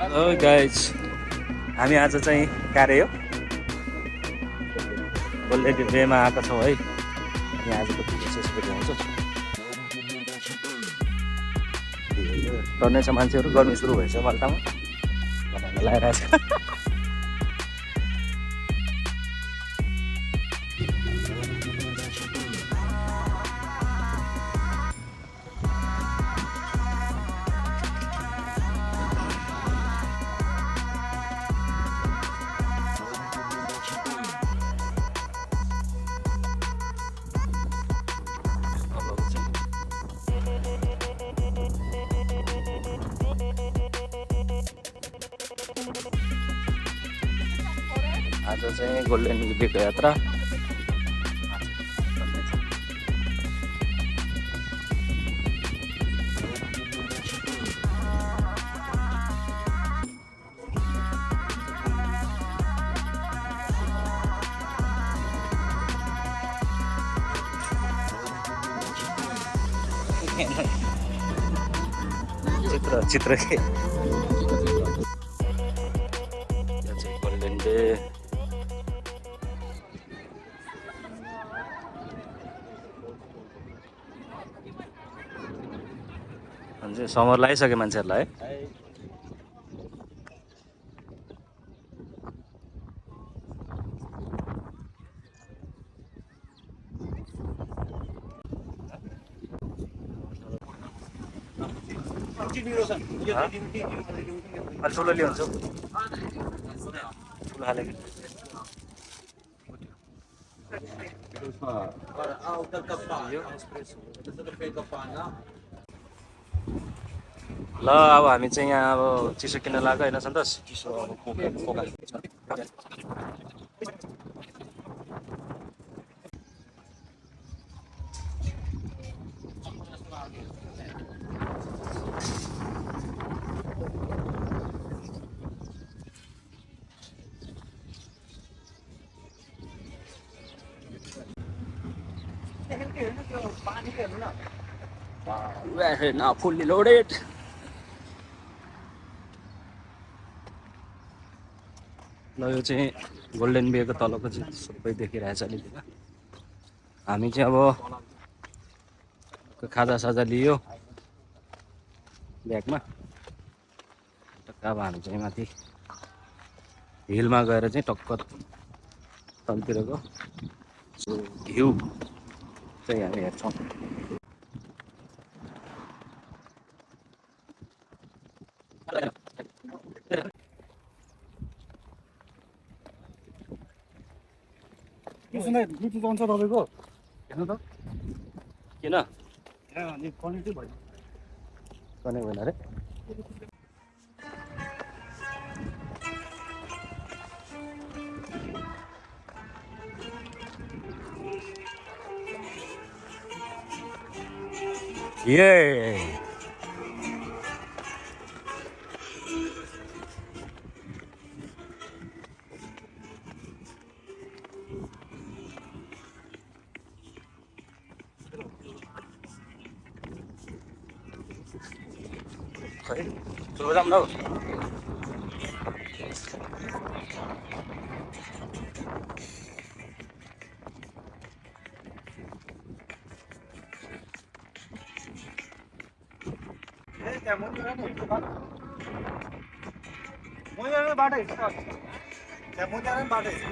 Hello guys, हामी आज चाहिँ कार्य हो गोल्डेन बेमा आएको छौँ है। अनि आजको भिडियो चाहिँ यसरी आउँछ। टर्नेछ मान्छेहरू, गर्मी सुरु भएछ मल्टामा भनेर लगाइरहेको छ। आज चाहिँ गोल्डेन डेको यात्रा चित्र के गोल्डेन डे समर लगाइसक्यो मान्छेहरूलाई है। ठुलो ल्याउँछु ठुलो हालेको ल। अब हामी चाहिँ यहाँ अब चिसो किन्न लाग्यो होइन सन्तोष? चिसो Battery now fully loaded. ल यो चाहिँ गोल्डन बिएको तलको चाहिँ सबै देखिरहेछ अलिकति। हामी चाहिँ अब खाजासाजा लियो ब्यागमा, टक्क अब हामी चाहिँ माथि हिलमा गएर चाहिँ टक्क तलतिरको भ्यू चाहिँ हामी हेर्छौँ। ब्लुटुथ आउँछ तपाईँको हेर्नु त किन क्वालिटी भयो कनेक्ट भएन अरे। ये खै सुरु जाऊँ न। बाटो हिँड्छ त्यहाँ मोतिहारी बाटो हिँड्छ।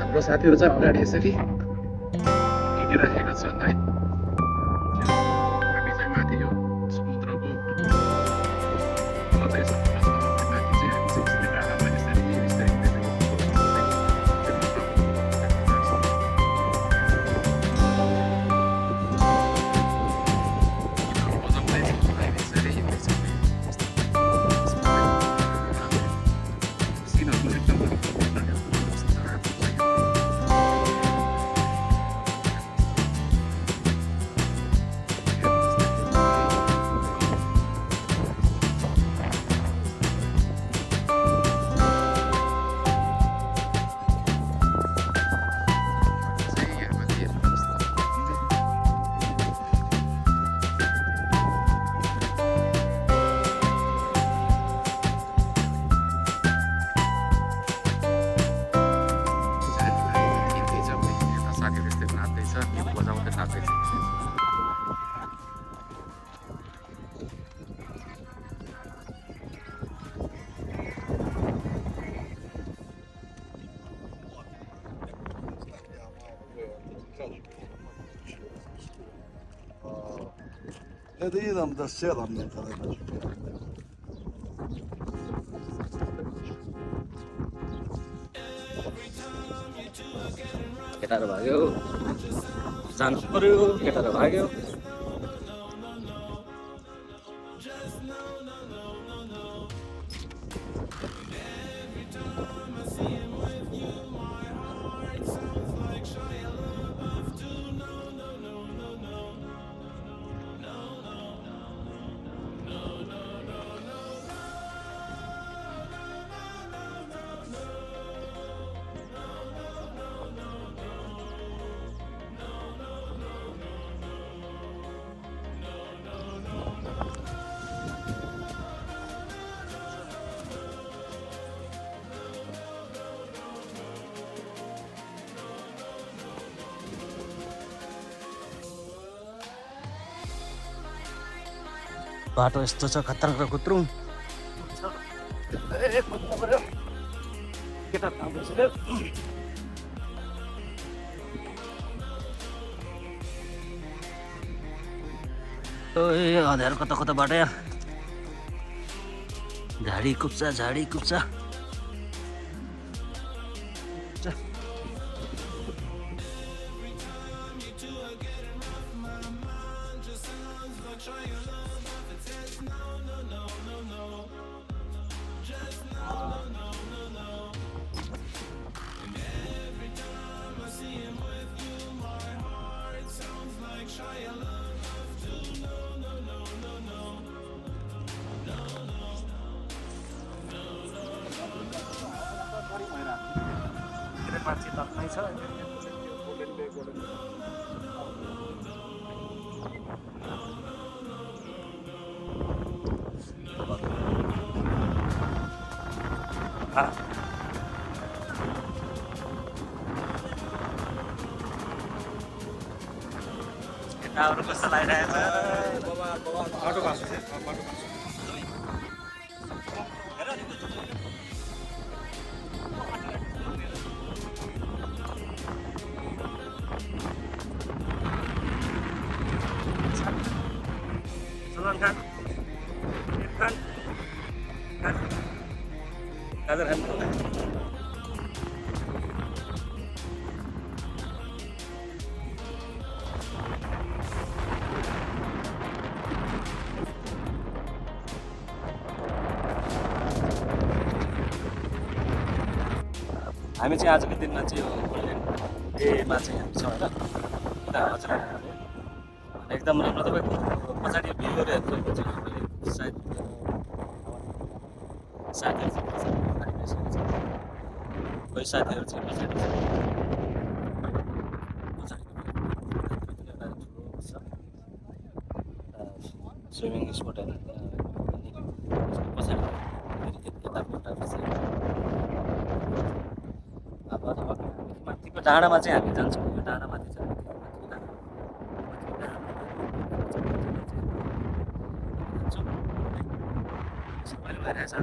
हाम्रो साथीहरू चाहिँ अगाडि यसरी हिँडिराखेका छन् है। हामी चाहिँ माथि यो समुद्रको माथि चाहिँ हामी चाहिँ यसरी डाँडामा यसरी बिस्तारै गीत बजाउँदै नाच्दैछ। هذا إذا مدى السيرة من الكلام. केटाहरू भाग्यो जानु पर्यो केटाहरू भाग्यो बाटो यस्तो छ खतरा र कुत्रु अँध्यारो कता कता बाटो या झाडी कुप्चा मान्छे तत्मै छ केटाहरू कस्तो लागिरहेछ बाटो सलमान खान गाजर खान हामी चाहिँ आजको दिनमा चाहिँ यो गोल्डेन डेमा चाहिँ हामी छौँ होइन एकदम राम्रो तपाईँको पछाडि भ्यूहरू हेर्नु चाहिँ सायद साथीहरू चाहिँ कोही साथीहरू चाहिँ पछाडि स्विमिङ स्पोटहरू पछाडि यतापट्टि चाहिँ अब माथिको डाँडामा चाहिँ हामी जान्छौँ यो डाँडामाथि चाहिँ भइरहेछ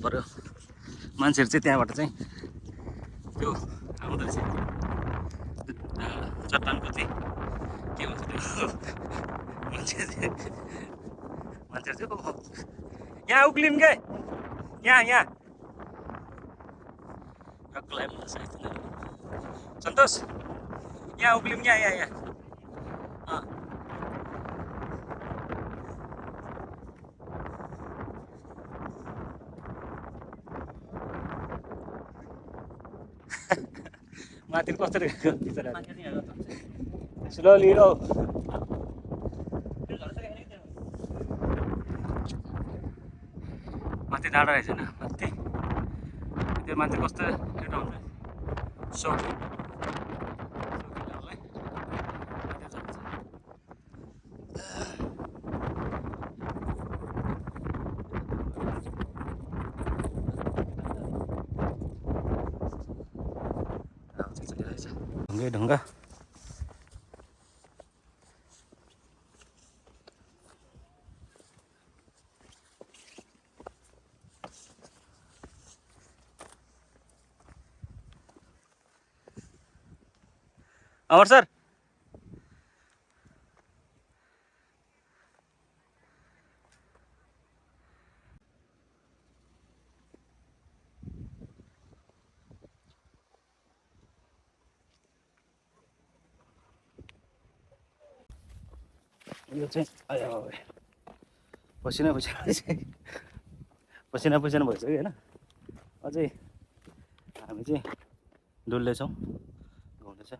पर्यो मान्छेहरू चाहिँ त्यहाँबाट चाहिँ त्यो आउँदो रहेछ चट्टानको चाहिँ के भन्छ त्यो मान्छेहरू चाहिँ यहाँ उक्लिन् के यहाँ रक्कलाई भन्दा सायद सन्तोष यहाँ उक्लिन् यहाँ माथि कसरी स्लोली रो माथि डाँडा रहेछ माथि मान्छे कस्तो केटा हुन्छ सौकी केटाहरूलाई माथि जान्छ। ढुङ्गै ढुङ्गा अमर सर यो चाहिँ आयो पसिना पसिना पसिना पसिना भइसक्यो होइन। अझै हामी चाहिँ डुल्दैछौँ घुम्दै छ।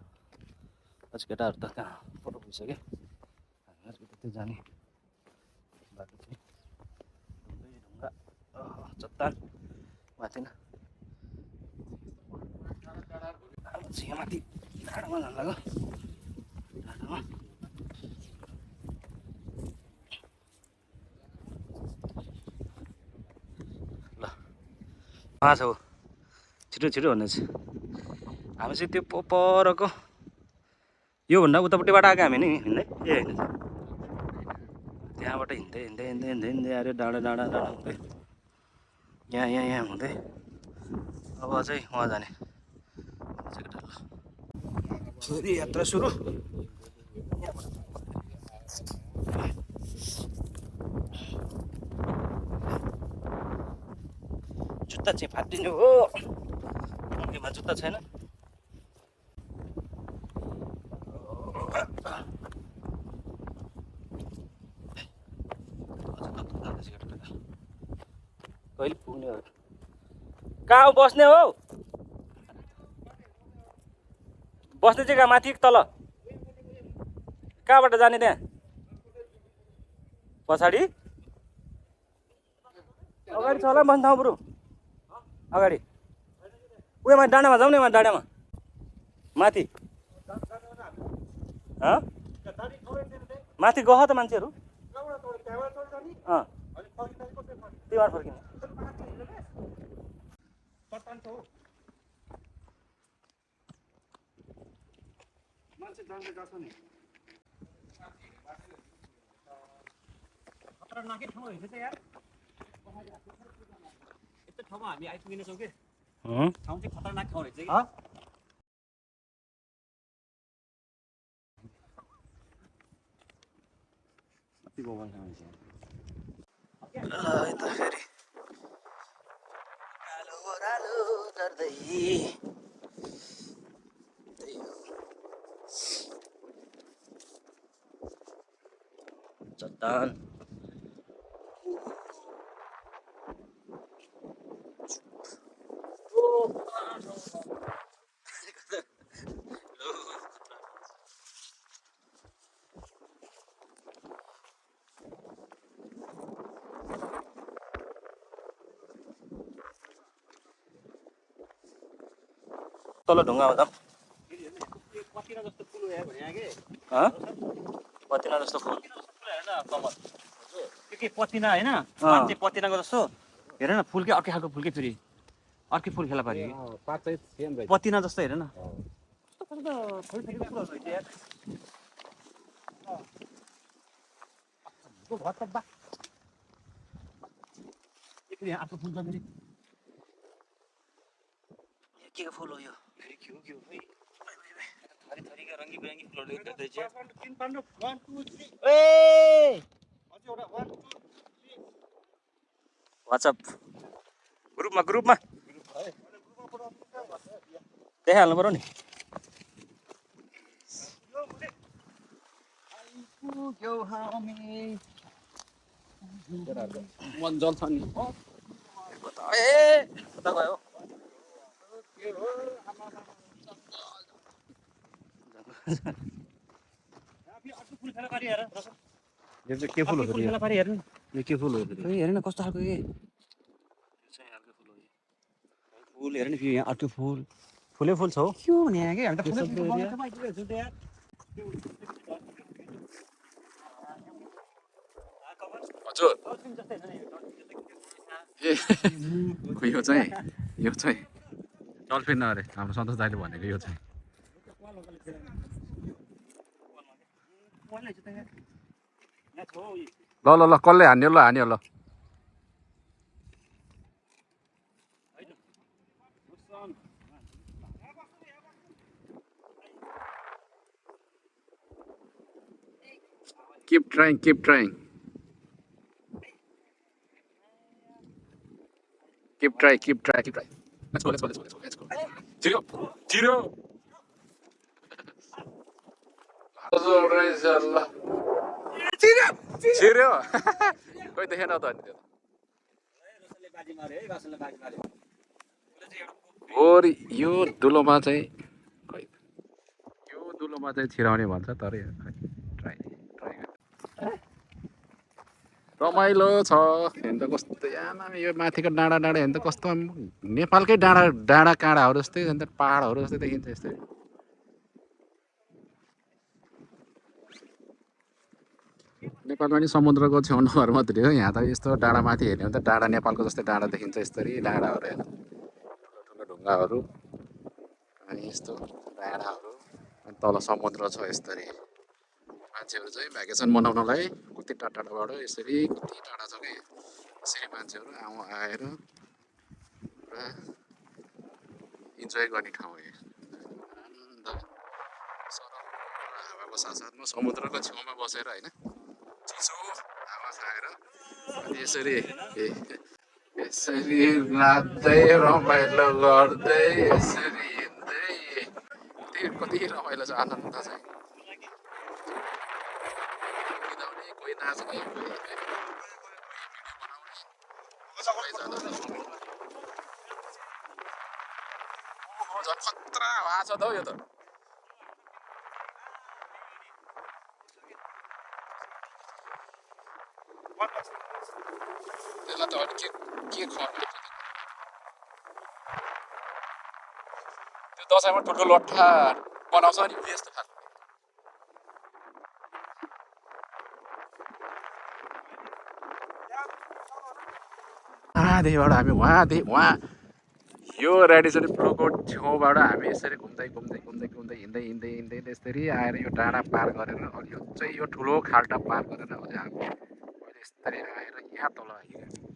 अझ केटाहरू त कहाँ पर भइसक्यो। हामीहरू त्यतै जाने बाटो चाहिँ ढुङ्गै ढुङ्गा चट्टान माथि न हामी चाहिँ यहाँ माथि डाँडामा जानु लाग्यो। डाँडामा ल छ हो छिटो छिटो हुनेछ। हामी चाहिँ त्यो परको योभन्दा उतापट्टि बाटो आएको हामी नि हिँड्दै ए होइन त्यहाँबाट हिँड्दै हिँड्दै हिँड्दै हिँड्दै हिँड्दै आएर डाँडा डाँडा डाँडा हुँदै यहाँ हुँदै अब चाहिँ वहाँ जाने फेरि यात्रा सुरु। जुत्ता चाहिँ फाटिनु हो मुन्डीमा जुत्ता छैन। कहिले पुग्ने हो कहाँ बस्ने हो बस्ने चाहिँ कहाँ माथि तल कहाँबाट जाने त्यहाँ पछाडि अगाडि छ होला बस्ने ठाउँ बरु अगाडि उयोमा डाँडामा जाउँ न यहाँ डाँडामा माथि माथि गह त मान्छेहरू त्यहीबाट फर्किने खतरनाकै ठाउँ रहेछ त यार। यस्तो ठाउँमा हामी आइपुगिनेछौँ कि ठाउँ चाहिँ खतरनाक ठाउँ रहेछ कि। यता फेरि कालो ओह्रालो गर्दै त्यही हो चट्टान तल ढुङ्गामा जाऊँ। पतिना जस्तो फुल हो भने आगे पतिना जस्तो फुल हेर न कमल त्यो के पतिना होइन मान्छे पतिनाको जस्तो हेर न फुलकै अर्कै खालको फुलकै फेरि अर्कै फुल खेला पारि पतिना जस्तो हेर न आफ्नो फुल छ फेरि के फुल हो यो थरीका रङ्गी बिरङ्गी फुलहरू देख्दैछ। वाट्सएप ग्रुपमा देखाइहाल्नु पर्यो नि। मन जल्छ नि कता गयो यो चाहिँ के फुल हो फेरि यो के फुल हो फेरि हेर न कस्तो खालको के यो चाहिँ अर्कै फुल हो फुल हेर नि फेरि यहाँ अर्को फुल फुलै फुल छ हौ के हो भने यहाँ के हामी त त्यो फुलै सब फुल एरिया। बनाउँछ माइतीले हेर्छु त यार हजुर डल्फिन जस्तै छ नि ए यो चाहिँ डल्फिन अरे हाम्रो सन्तोष दाइले भनेको यो चाहिँ ल ल ल कसले हान्यो ल हान्यो ल keep trying keep trying keep try let's go छिर्यो छिर्यो हजुर रहेछ ल छिर्यो खोइ देखेन त अनि त्यो होरी यो दुलोमा चाहिँ खै यो दुलोमा चाहिँ छिराउने भन्छ तर ट्राई रमाइलो छ हेर्नु त कस्तो आमा यो माथिको डाँडा डाँडा हेर्नु त कस्तो नेपालकै डाँडा डाँडा काँडाहरू जस्तै अन्त पाहाडहरू जस्तै देखिन्छ यस्तै नेपालमा नि समुद्रको छेउ नभएर मात्रै हो यहाँ त यस्तो डाँडा माथि हेर्ने हो भने त डाँडा नेपालको जस्तै डाँडा देखिन्छ यसरी डाँडाहरू हेर्नु ठुलो ठुलो ढुङ्गाहरू अनि यस्तो डाँडाहरू अनि तल समुद्र छ यसरी मान्छेहरू चाहिँ भ्याकेसन मनाउनलाई कति टाढा टाढाबाट यसरी कति टाढा छ कि यसरी मान्छेहरू आएर पुरा इन्जोय गर्ने ठाउँ हो अन्त सरल हावाको साथसाथमा समुद्रको छेउमा बसेर होइन चिसो हावा खाएर अनि यसरी नाच्दै रमाइलो गर्दै यसरी हिँड्दै कति रमाइलो छ आनन्द चाहिँ कोही नाच्ने कोही झन् खतरा हावा छ त हौ यो त त्यसलाई त अनि के खर्च त्यो दसैँमा ठुल्ठुलो लट्ठा बनाउँछ नि यस्तो खालको वहाँदेखिबाट हामी वहाँ यो रेडिसरी ब्लुको छेउबाट हामी यसरी घुम्दै यसरी आएर यो डाँडा पार गरेर अनि यो चाहिँ यो ठुलो खाल्टा पार गरेर अझै हामी अहिले यसरी आएर यहाँ तल आइयो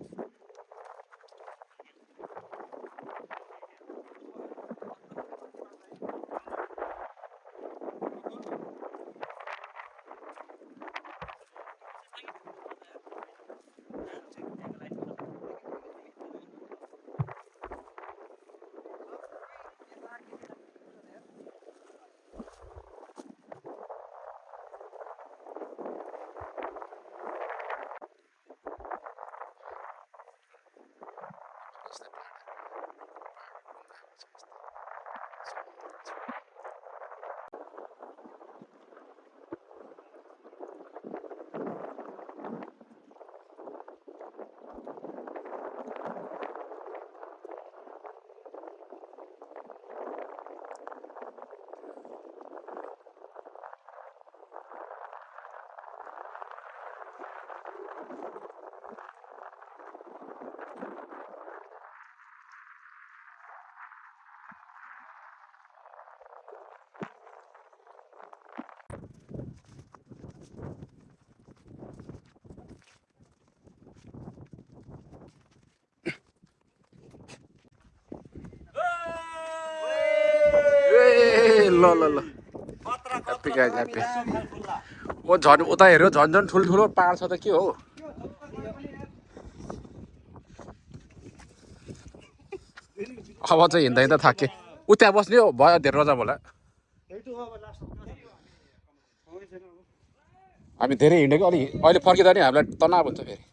ल ह्याप्पी गाइज ह्याप्पी ओ झन् उता हेऱ्यो झन् ठुल्ठुलो पाहाड छ त के हो अब चाहिँ हिँड्दा थाके उ त्यहाँ बस्ने हो भयो धेरै रजा होला हामी धेरै हिँडेको अलि अहिले फर्किँदा नि हामीलाई तनाव हुन्छ फेरि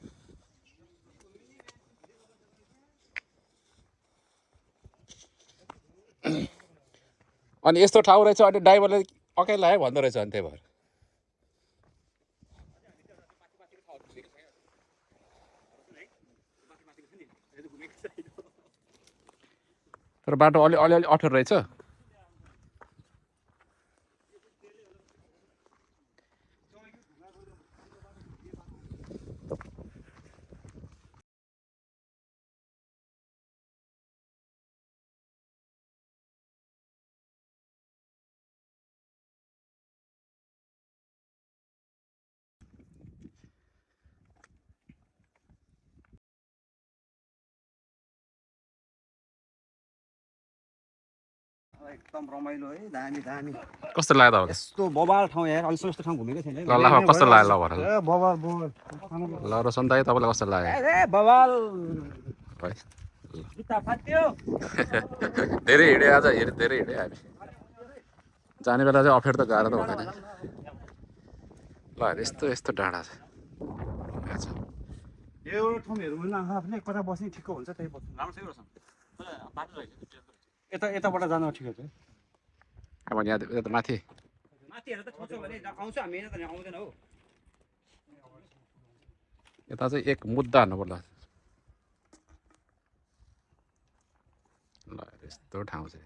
अनि यस्तो ठाउँ रहेछ अनि ड्राइभरले अकेला है भन्दो रहेछ अनि त्यही भएर तर बाटो अलिअलि अप्ठ्यारो रहेछ। एकदम रमाइलो है, दामी दामी। कस्तो लाग्यो तपाईँलाई? यस्तो बबाल ठाउँ यार, अहिलेसम्म यस्तो ठाउँ घुमेकै छैन। ल ल कस्तो लाग्यो ल भन ल। ए बबाल बबाल। ल रोशन दाइ तपाईँलाई कस्तो लाग्यो? ए बबाल। है जुत्ता फाट्यो। धेरै हिँड्यो आज, धेरै हिँड्यो हामी। जाने बेला चाहिँ अप्ठ्यारो त गाह्रो त हुँदैन। ल यस्तो यस्तो डाँडा छ। यो ठाउँ हेरौँ न, आफूले कता बस्ने ठिक्क हुन्छ त्यही बस्नु। राम्रो छ रोशन। बाटो रहेछ। यताबाट जानु ठिकै छ। अब यहाँ त माथि माथिहरु त छोड्छौ भने आउँछ, हामी यहाँ त आउँदैन हौ। यता चाहिँ एक मुद्दा हान्नु पर्ला। ल यस्तो ठाउँ चाहिँ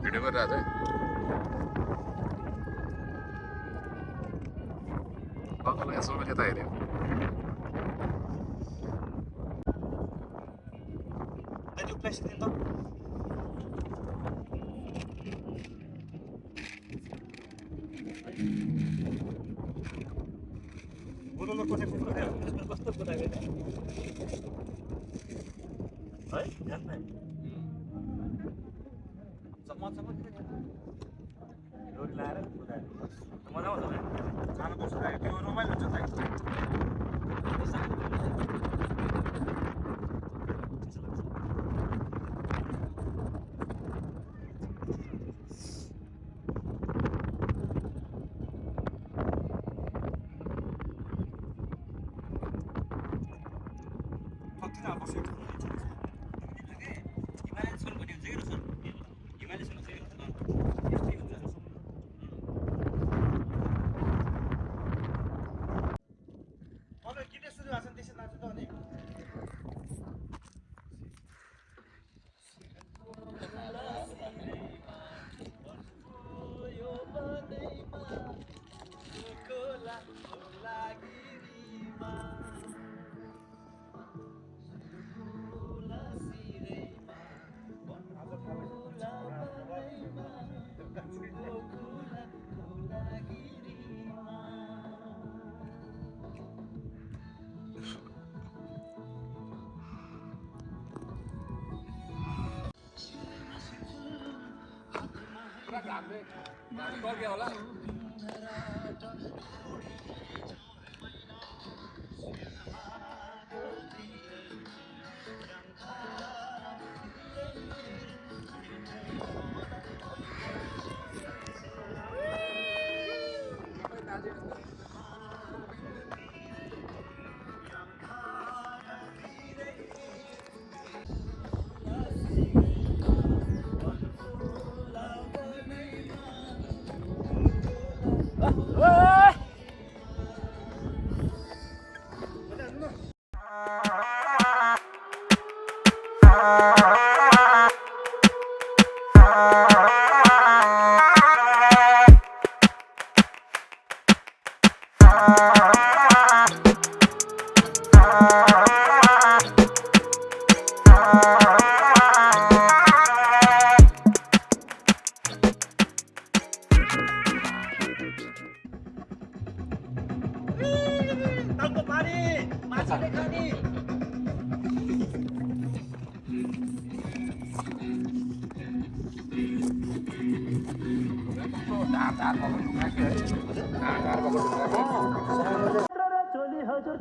भिडियो गरिरहेको छ। यसो यता हेऱ्यो त्यो प्लास्टिक दिन त बोतलमा कसै फुट्छ है, कस्तो बताएको है ध्यान नै चमचम डोरी लाएर मजा आउँछ है खानु पर्छ। त्यो रमाइलो हुन्छ है।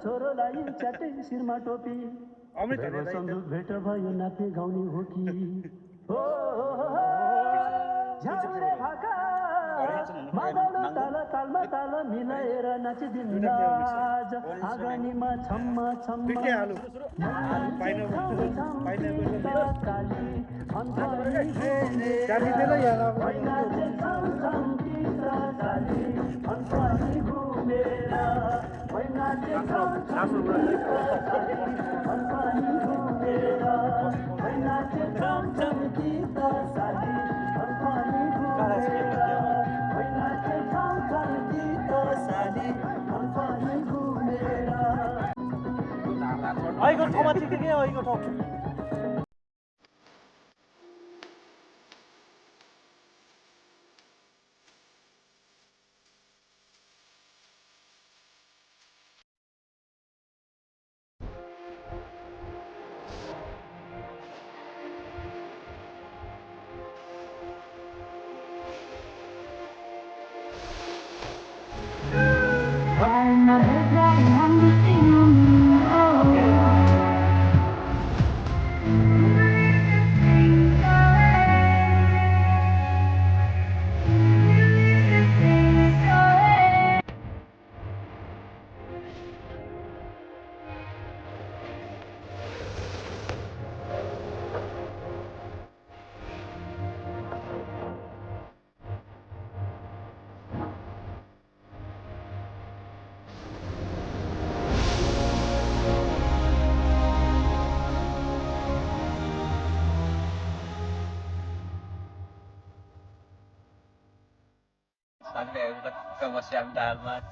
छोरोलाई च्याटै शिरमा टोपी सन्दुक भेट भयो नाच्ने गाउने हो कि झ्याउरे भाका मादल ताल तालमा ताल मिलाएर नाचिदिनु आज आँगनीमा छम्मा छम्मा काली अहिलेको ठाउँमा ठिक के अहिलेको ठाउँ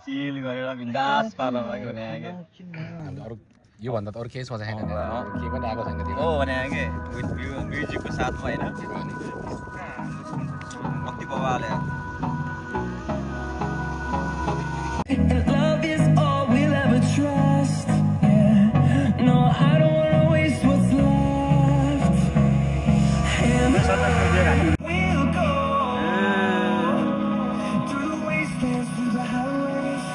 चिल गरेर बिन्दास पार्न लाग्यो भने अरू योभन्दा त अरू केही सोचेको छैन केही पनि आएको छैन त्यो हो भने के विथ म्युजिकको साथमा होइन भक्ति बाबाले And love is all we'll ever trust. Yeah. No, I don't wanna waste what's left. And we'll go through the wastelands, through the highways.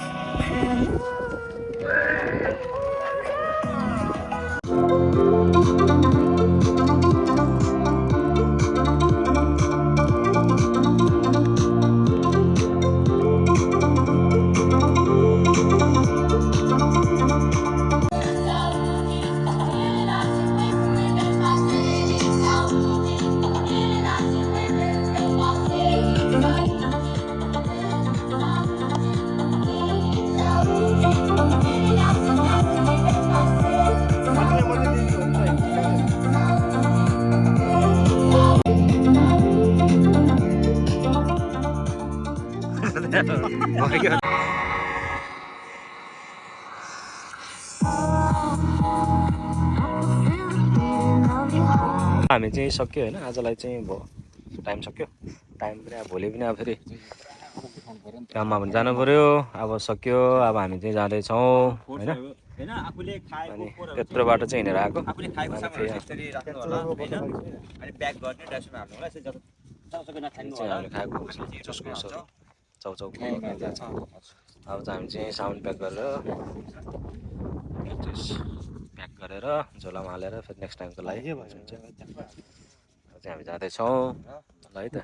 And हामी चाहिँ सक्यो होइन आजलाई चाहिँ अब टाइम सक्यो टाइम पनि अब भोलि पनि अब फेरि काममा पनि जानु पऱ्यो अब सक्यो अब हामी चाहिँ जाँदैछौँ होइन अनि त्यत्रो बाटो चाहिँ हिँडेर आएको आफूले खाएको सामानहरू यसरी राख्नु होला होइन अनि प्याक गर्ने डस्टबिन हाल्नु होला यसरी जब सबैको नखानु होला हामीले खाएको जसको चाउचाउको जान्छ अब चाहिँ हामी चाहिँ साउन्ड प्याक गरेर प्याक गरेर झोलामा हालेर फेरि नेक्स्ट टाइमको लागि अब चाहिँ हामी जाँदैछौँ ल है त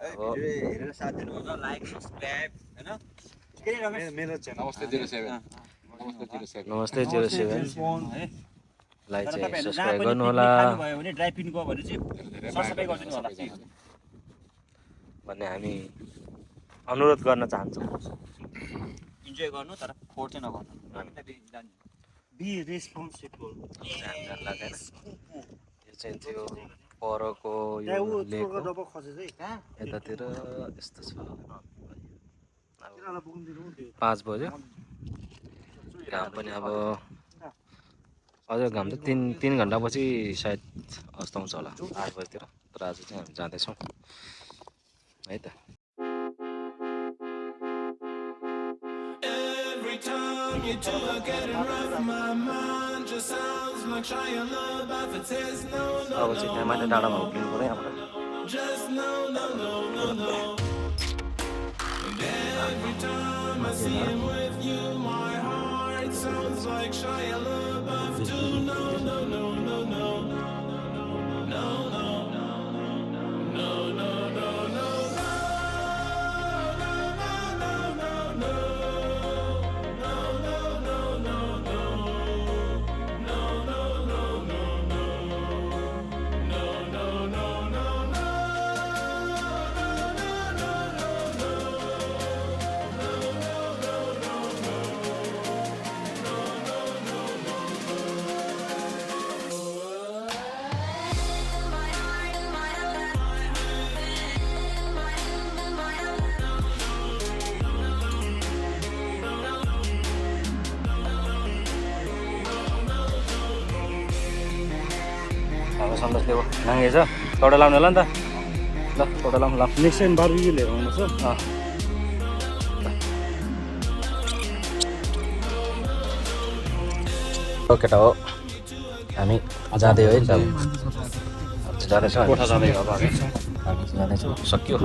हेरेर साथ दिनु लाइक सब्सक्राइब होइन मेरो नमस्ते 07 नमस्ते 07 लाई चाहिँ सब्सक्राइब गर्नु होला भयो भने ड्राइभ पिन गयो भने चाहिँ सरसफाइ गरिदिनु होला भन्ने हामी अनुरोध गर्न चाहन्छौँ इन्जोय गर्नु तर फोहोर चाहिँ नगर्नु बी रेस्पोन्सिबल यो चाहिँ थियो परको यो लेकको यतातिर यस्तो छ 5 बज्यो घाम पनि अब अझ घाम त 3 घन्टापछि सायद अस्ताउँछ होला 8 बजीतिर तर आज चाहिँ हामी जाँदैछौँ है त you do I get it rough my mind just sounds like trying love but it says no अब चाहिँ त्यहाँ माथि डाँडामा उक्लिनु पऱ्यो यहाँबाट just no and every time I see him with you my heart sounds like Shia LaBeouf too no अब सन्तोषले नाङ्गेछ कौडा लाउने होला नि त ल कौडा लाउँ ल नेक्स्ट टाइम बारबिक्यू लिएर आउनुहोस् हो केटा हो हामी जाँदै है त जाँदैछौँ कोठा जाँदै अब हामी हामी जाँदैछौँ सक्यो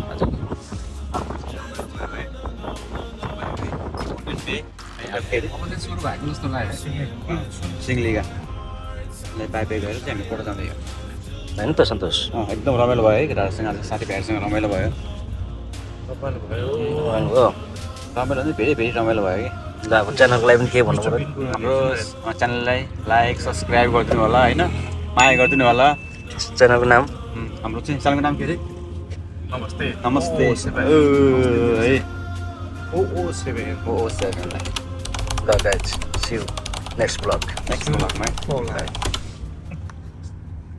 आज सुरु भएको जस्तो लाग्यो सिङ्गलिगा बाइक गएर चाहिँ हामी कोठा जाँदै हो होइन त सन्तोष एकदम रमाइलो भयो है केटाहरूसँग आज साथीभाइहरूसँग रमाइलो भयो हो रमाइलो चाहिँ भेरी भेरी रमाइलो भयो कि ल अब च्यानलको लागि पनि के भन्नु पऱ्यो हाम्रो च्यानललाई लाइक सब्सक्राइब गरिदिनु होला होइन माया गरिदिनु होला च्यानलको नाम हाम्रो चाहिँ च्यानलको नाम के अरे नमस्ते hello guys see you next blog next ब्लगमा